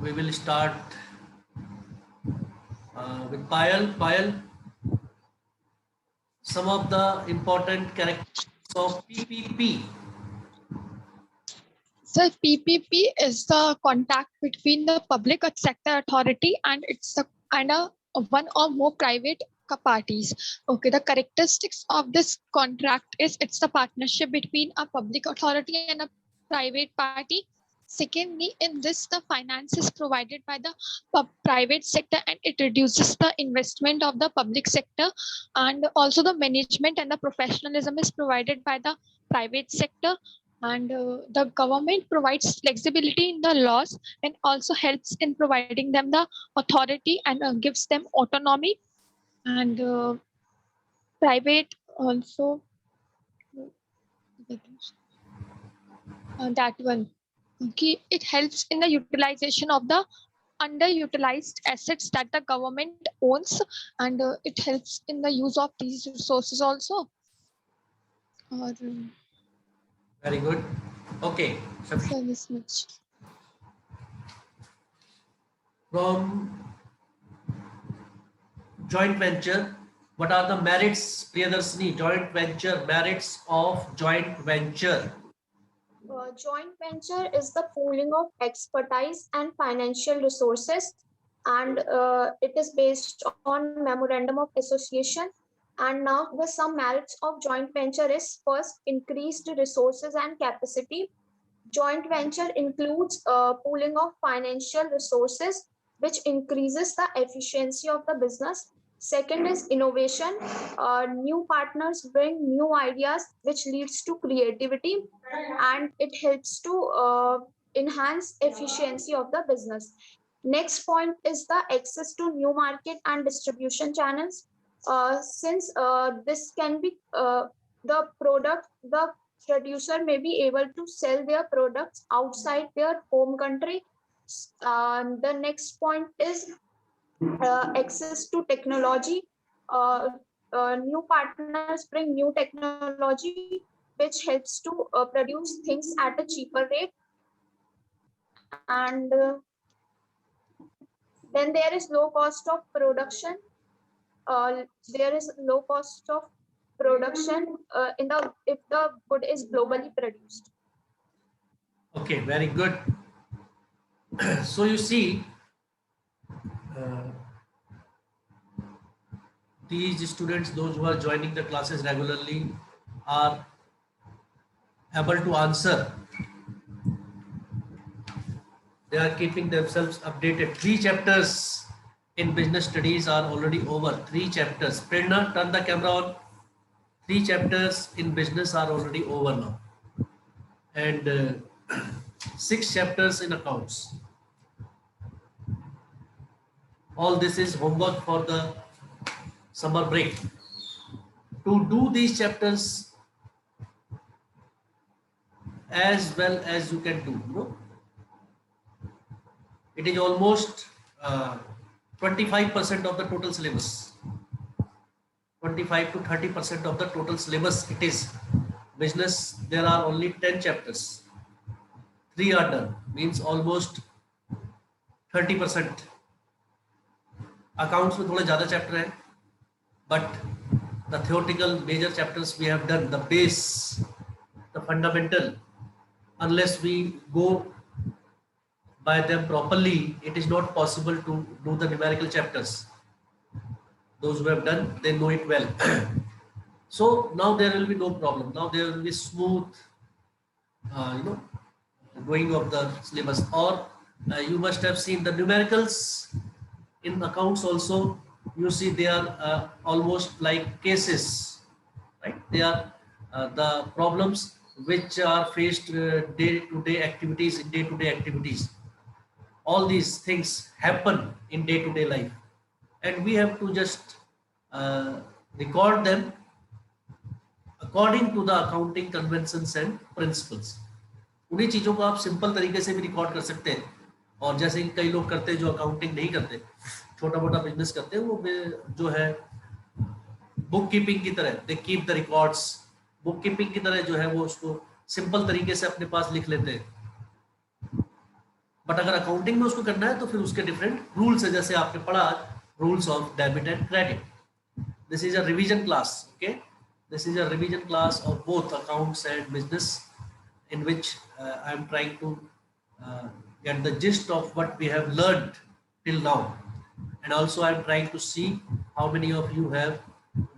we will start with Payal. Payal, some of the important characteristics of PPP. So PPP is the contact between the public sector authority and one or more private parties. Okay, the characteristics of this contract is it's the partnership between a public authority and a private party. Secondly, in this, the finance is provided by the private sector and it reduces the investment of the public sector. And also the management and the professionalism is provided by the private sector. And the government provides flexibility in the laws and also helps in providing them the authority and gives them autonomy. And private also that one. Okay, it helps in the utilization of the underutilized assets that the government owns, and it helps in the use of these resources also. Or, Very good. Okay. so this much. From joint venture, what are the merits, Priyadarshini? Joint venture, merits of joint venture. Joint venture is the pooling of expertise and financial resources, and it is based on memorandum of association. And now the some merits of joint venture is first, increased resources and capacity. Joint venture includes pooling of financial resources, which increases the efficiency of the business. Second is innovation. New partners bring new ideas, which leads to creativity, and it helps to enhance efficiency of the business. Next point is the access to new market and distribution channels. Since this can be the producer may be able to sell their products outside their home country. The next point is access to technology. New partners bring new technology, which helps to produce things at a cheaper rate. And then there is low cost of production. There is low cost of production if the good is globally produced. Okay, very good. So you see, these students, those who are joining the classes regularly, are able to answer. They are keeping themselves updated. 3 chapters in business studies are already over. 3 chapters. Prerna, turn the camera on. 3 chapters in business are already over now. And 6 chapters in accounts. All this is homework for the summer break. To do these chapters as well as you can do, you know, it is almost 25% of the total syllabus. 25 to 30% of the total syllabus it is. Business, there are only 10 chapters. 3 are done, means almost 30%. Accounts में थोड़े ज़्यादा chapter हैं, but the theoretical major chapters we have done, the base, the fundamental. Unless we go by them properly, it is not possible to do the numerical chapters. Those who have done, they know it well. So now there will be no problem. Now there will be smooth, going of the syllabus. Or you must have seen the numericals in accounts also. You see they are almost like cases, right? They are the problems which are faced day-to-day activities, in day-to-day activities. All these things happen in day-to-day life, and we have to just record them according to the accounting conventions and principles. उन्हीं चीज़ों को आप simple तरीके से भी record कर सकते हैं, और जैसे कि कई लोग करते हैं जो अकाउंटिंग नहीं करते, छोटा मोटा बिजनेस करते हैं, वो जो है बुक कीपिंग की तरह, they keep the records, book keeping की तरह जो है वो उसको सिंपल तरीके से अपने पास लिख लेते हैं. बट अगर अकाउंटिंग में उसको करना है तो फिर उसके डिफरेंट रूल्स है, जैसे आपने पढ़ा rules of debit and credit. This is a revision class. Okay, this is a revision class of both accounts and business, in which I am trying to get the gist of what we have learned till now, and also I am trying to see how many of you have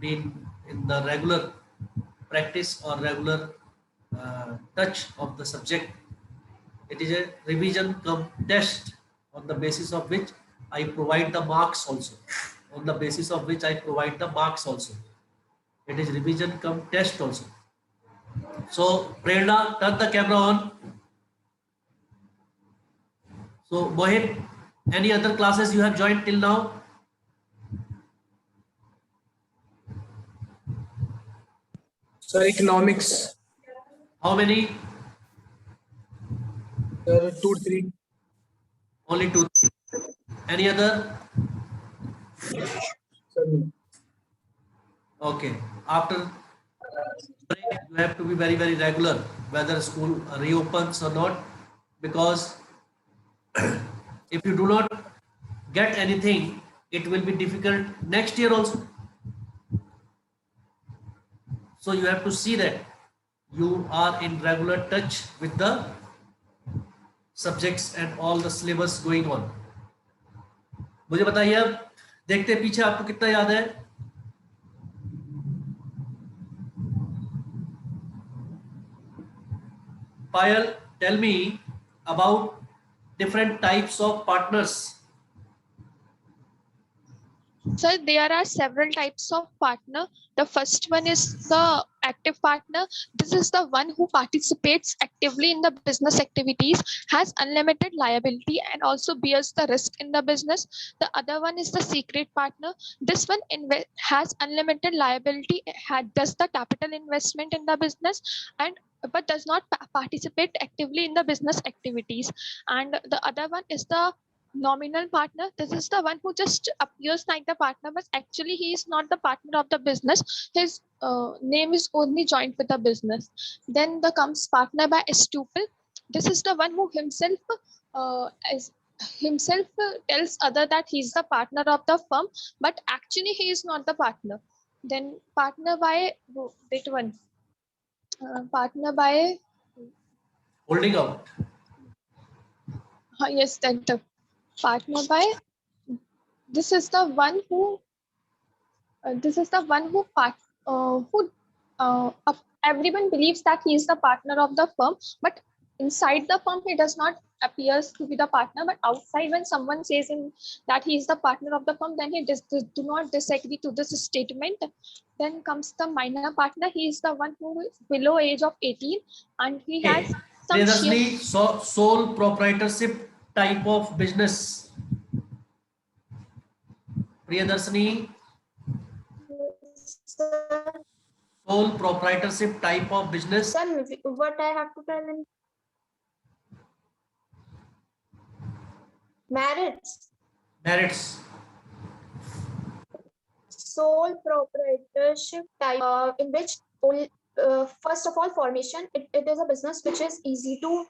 been in the regular practice or regular touch of the subject. It is a revision cum test, on the basis of which I provide the marks also. On the basis of which I provide the marks also. It is revision cum test also. So Prerna, turn the camera on. So Mohit, any other classes you have joined till now? Sir, economics. How many? Sir, 2, 3. Only 2. Any other? Sir, Okay. After break, you have to be very, very regular, whether school reopens or not, because if you do not get anything, it will be difficult next year also. So you have to see that you are in regular touch with the subjects and all the syllabus going on. मुझे बताइए, अब देखते हैं पीछे आपको कितना याद है. Payal, tell me about different types of partners. Sir, there are several types of partner. The first one is the active partner. This is the one who participates actively in the business activities, has unlimited liability, and also bears the risk in the business. The other one is the secret partner. This one has unlimited liability, does the capital investment in the business, and but does not participate actively in the business activities. And the other one is the nominal partner. This is the one who just appears like the partner, but actually he is not the partner of the business. His name is only joined with the business. Then the comes partner by estoppel. This is the one who himself tells other that he's the partner of the firm, but actually he is not the partner. Then partner by wait one partner by Holding out. yes, that the partner by this is the one who everyone believes that he is the partner of the firm, but inside the firm he does not appears to be the partner, but outside when someone says him that he is the partner of the firm, then he do not disagree to this statement. Then comes the minor partner. He is the one who is below age of 18 and he has some Priyadarsini, sole proprietorship type of business. Priyadarsini, Sir, sole proprietorship type of business. sir, what I have to tell in merits. Merits. Sole proprietorship type, in which first of all formation, it is a business which is easy to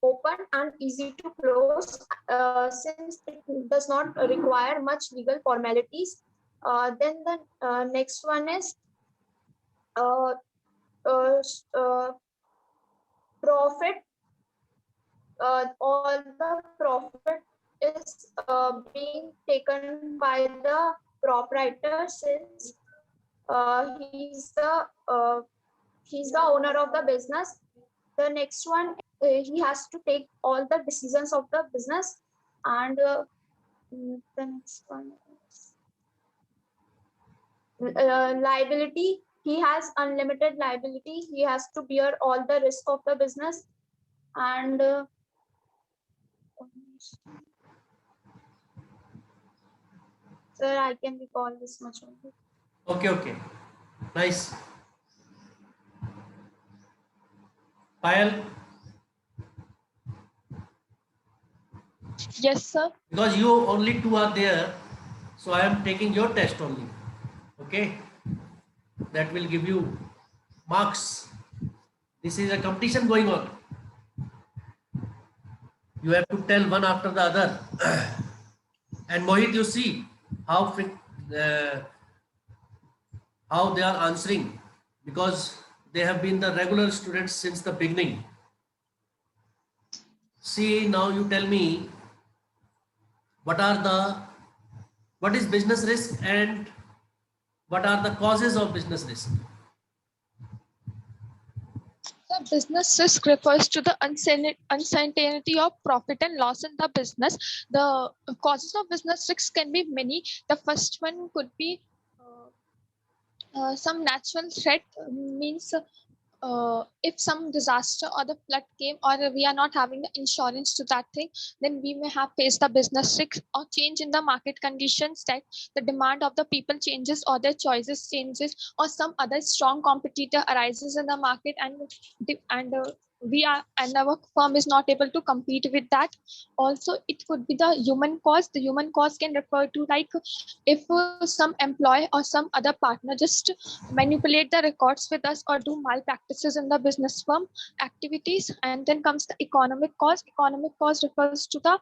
open and easy to close, since it does not require much legal formalities. Then the next one is profit. All the profit is being taken by the proprietor, since he's the owner of the business. The next one, he has to take all the decisions of the business. And the next one is liability. He has unlimited liability. He has to bear all the risk of the business. And sir, I can recall this much only. Okay. Nice. Payal, yes sir. because you only two are there, so I am taking your test only. Okay, that will give you marks. This is a competition going on. You have to tell one after the other. And Mohit, you see how how they are answering, because they have been the regular students since the beginning. See, now you tell me what is business risk and what are the causes of business risk? The business risk refers to the uncertainty of profit and loss in the business. The causes of business risks can be many. The first one could be some natural threat, means if some disaster or the flood came, or we are not having the insurance to that thing, then we may have faced the business risk, or change in the market conditions, that the demand of the people changes or their choices changes, or some other strong competitor arises in the market, and our firm is not able to compete with that. Also, it could be the human cause. The human cause can refer to, like, if some employee or some other partner just manipulate the records with us or do malpractices in the business firm activities. And then comes the economic cause. Economic cause refers to the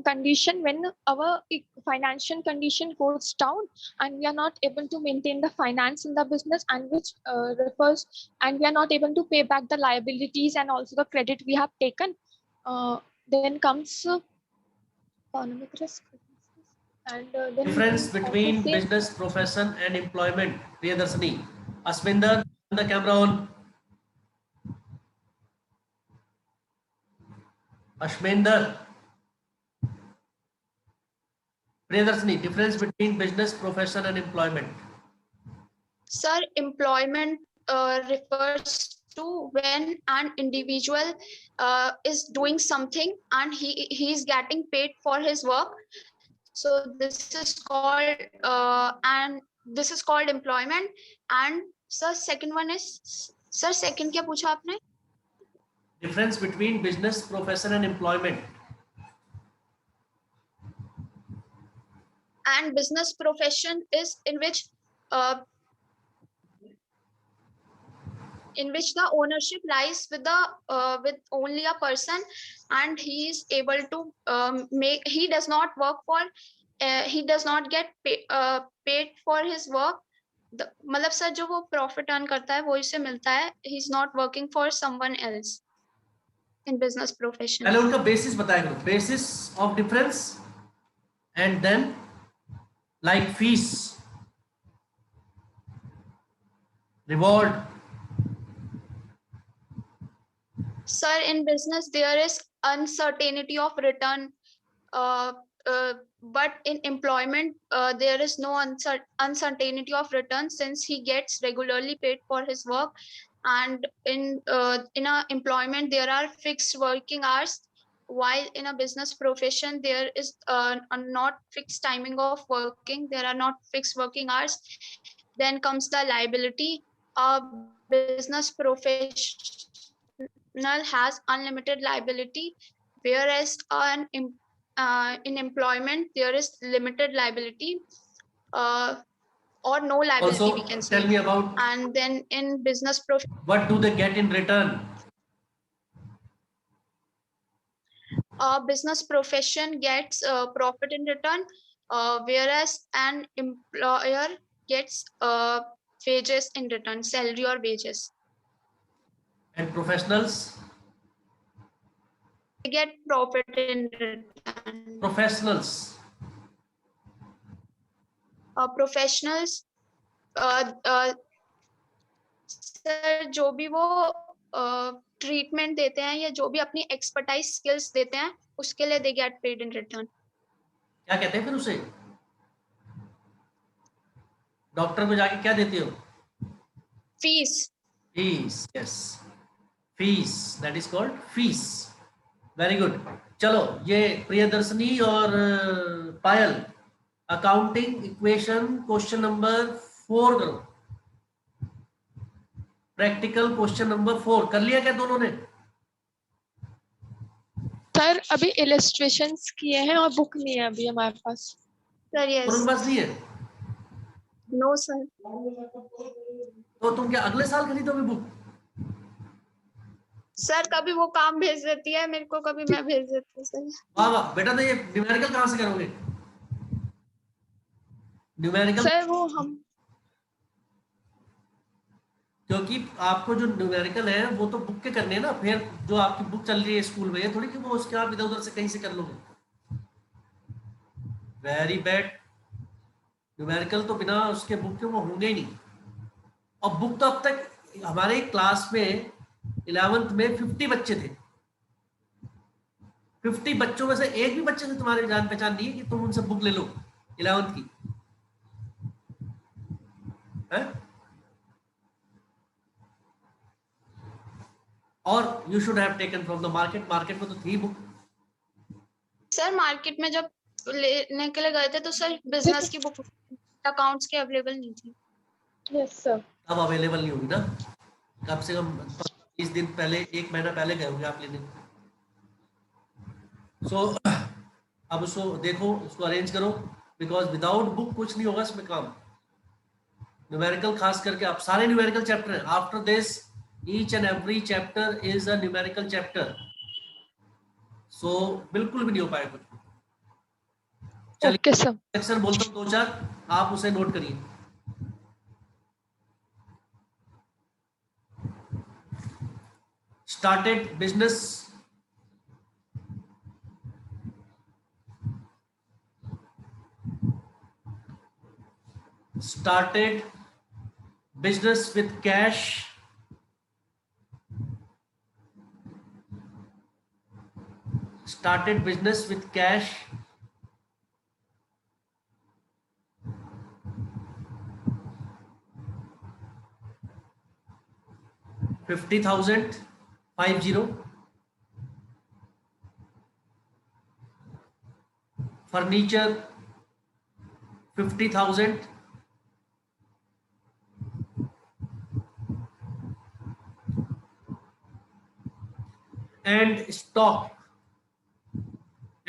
condition when our financial condition goes down and we are not able to maintain the finance in the business, and which refers, and we are not able to pay back the liabilities and also the credit we have taken. Then comes economic risk. And then Difference we can also between say business profession and employment. Priyadarshini. Asminder, turn the camera on. Ashminder. Priyadarshini, difference between business profession and employment. Sir, employment refers to when an individual is doing something and he is getting paid for his work. So this is called employment. And sir, second one is, sir, second क्या पूछा आपने? Difference between business profession and employment. And business profession is in which the ownership lies with only a person, and he is able to he does not work for he does not get paid for his work. मतलब sir जो वो profit earn करता है वो इससे मिलता है. he is not working for someone else in business profession. पहले उनका बेसिस बताया करो, basis of difference, and then like fees, reward. Sir, in business there is uncertainty of return, but in employment there is no uncertainty of return, since he gets regularly paid for his work. And in a employment there are fixed working hours, while in a business profession there is a not fixed timing of working, there are not fixed working hours. Then comes the liability. A business profession has unlimited liability, whereas in employment there is limited liability, or no liability, Also, we can say. tell me about And then in business what do they get in return. business profession gets profit in return, whereas an employer gets wages in return, salary or wages. And professionals. They get profit in return. Professionals. Professionals, sir जो भी वो treatment देते हैं या जो भी अपनी expertise skills देते हैं उसके लिए they get paid in return. क्या कहते हैं फिर उसे? डॉक्टर को जाके क्या देते हो? Fees. Fees, yes, fees, that is called fees. Very good. चलो, ये प्रियदर्शनी और पायल, अकाउंटिंग इक्वेशन क्वेश्चन नंबर 4 करो. प्रैक्टिकल क्वेश्चन नंबर 4 कर लिया क्या दोनों ने? सर अभी इलस्ट्रेशंस किए हैं और बुक नहीं है अभी हमारे पास. Sir yes. उनके पास नहीं है? No sir. तो तुम क्या अगले साल खरीदोगे बुक? सर कभी वो काम भेज देती है मेरे को, कभी मैं भेज देती हूँ सर। वाह वाह बेटा, तो ये न्यूमेरिकल कहाँ से करोगे? न्यूमेरिकल सर वो हम क्योंकि आपको जो न्यूमेरिकल है वो तो बुक के करने हैं ना, फिर जो आपकी बुक चल रही है स्कूल में, ये थोड़ी कि वो उसके आप इधर उधर से कहीं से कर लोगे। Very bad. न्यूमेरिकल तो बिना उसके बुक के वो होंगे ही नहीं। और बुक तो अब तक हमारे क्लास में 11th में 50 बच्चे थे। 50 बच्चों में से एक भी बच्चे से तुम्हारी जान पहचान नहीं है कि तुम उनसे बुक ले लो 11th की है? और you should have taken from the market. Market में तो थी बुक। सर मार्केट में जब लेने के लिए गए थे तो सर बिजनेस की बुक, अकाउंट्स की अवेलेबल नहीं थी। Yes sir. अब अवेलेबल नहीं होगी ना, कम से कम 20 दिन पहले, 1 महीना पहले गए होंगे आप लेने। सो अब उसको देखो, उसको अरेंज करो, बिकॉज विदाउट बुक कुछ नहीं होगा इसमें काम। न्यूमेरिकल खास करके आप सारे न्यूमेरिकल चैप्टर हैं। After this each and every chapter is a numerical chapter. So बिल्कुल भी नहीं हो पाए कुछ। चलिए ओके सर। सेक्शन बोलता हूँ 2-4, आप उसे नोट करिए। Started business, started business with cash, started business with cash, $50,000, 50. Furniture, 50,000. And stock,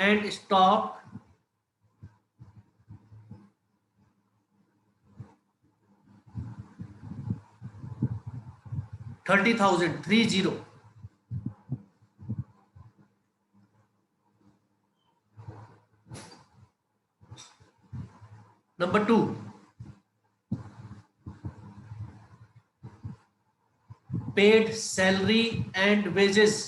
and stock, $30,000, 30. Number 2, paid salary and wages,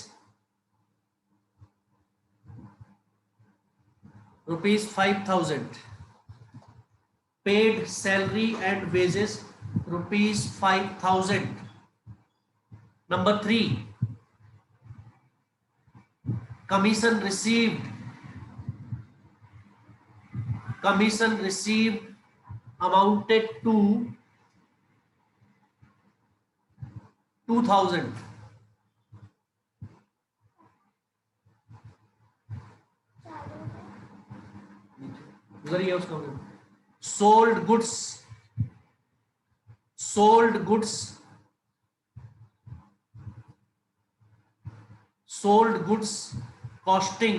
rupees 5,000. Paid salary and wages, rupees 5,000. Number 3, commission received, commission received amounted to 2,000. उधर ही है उसका। sold goods, sold goods, sold goods costing,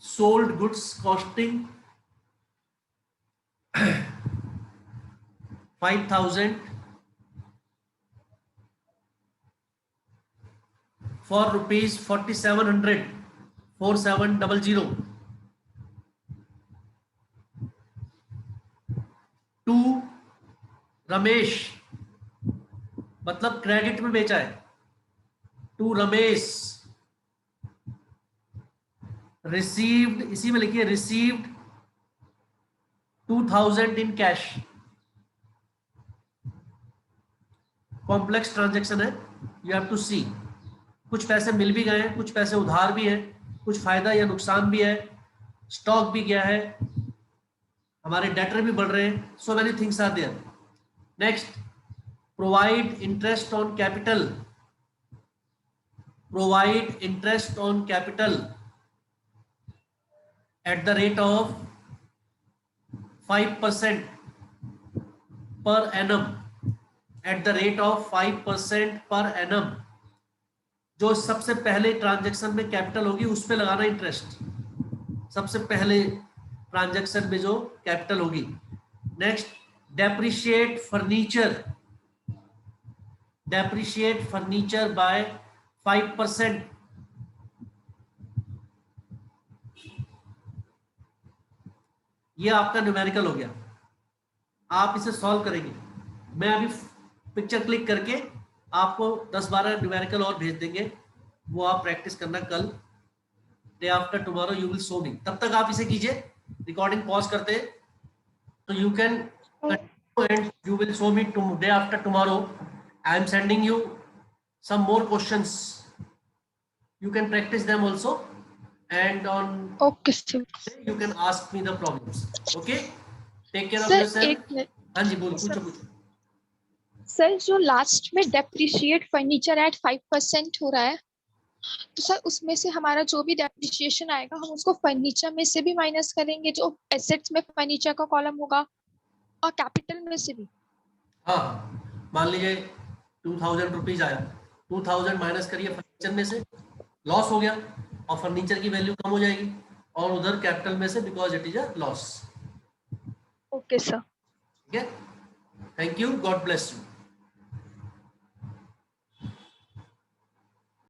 sold goods costing 5,000 for rupees 4,700, 4700. To Ramesh, मतलब credit में बेचा है। To Ramesh, received, इसी में लिखिए received 2,000 in cash. Complex transaction है, यू हैव टू सी। कुछ पैसे मिल भी गए हैं, कुछ पैसे उधार भी हैं, कुछ फायदा या नुकसान भी है, स्टॉक भी गया है, हमारे डेटर भी बढ़ रहे हैं। So many things are there. Next, provide interest on capital, provide interest on capital at the rate of 5% per annum, at the rate of 5% per annum. जो सबसे पहले ट्रांजैक्शन में कैपिटल होगी उस पे लगाना इंटरेस्ट, सबसे पहले ट्रांजैक्शन में जो कैपिटल होगी। Next, depreciate furniture depreciate furniture by 5%. ये आपका न्यूमेरिकल हो गया। आप इसे सॉल्व करेंगे। मैं अभी पिक्चर क्लिक करके आपको 10-12 न्यूमेरिकल और भेज देंगे, वो आप प्रैक्टिस करना कल, day after tomorrow you will show मी। तब तक आप इसे कीजिए, रिकॉर्डिंग पॉज करते हैं, तो you can and you will show me day after tomorrow. I am sending you some more questions. You can practice them also, and on okay sir. you can ask me the problems. Okay? Take care of sir yourself. एक minute हाँ जी, बोलो, पूछो। Sir, जो last में depreciate furniture eight 5% हो रहा है, तो सर उसमें से हमारा जो भी डेप्रिशिएशन आएगा हम उसको फर्नीचर में से भी माइनस करेंगे, जो एसेट्स में फर्नीचर का कॉलम होगा, और कैपिटल में से भी। हाँ, मान लीजिए 2000 रुपीज आया, 2000 माइनस करिए फर्नीचर में से, लॉस हो गया, और फर्नीचर की वैल्यू कम हो जाएगी, और उधर कैपिटल में से, because it is a loss. Okay sir. ठीक है, thank you, God bless you.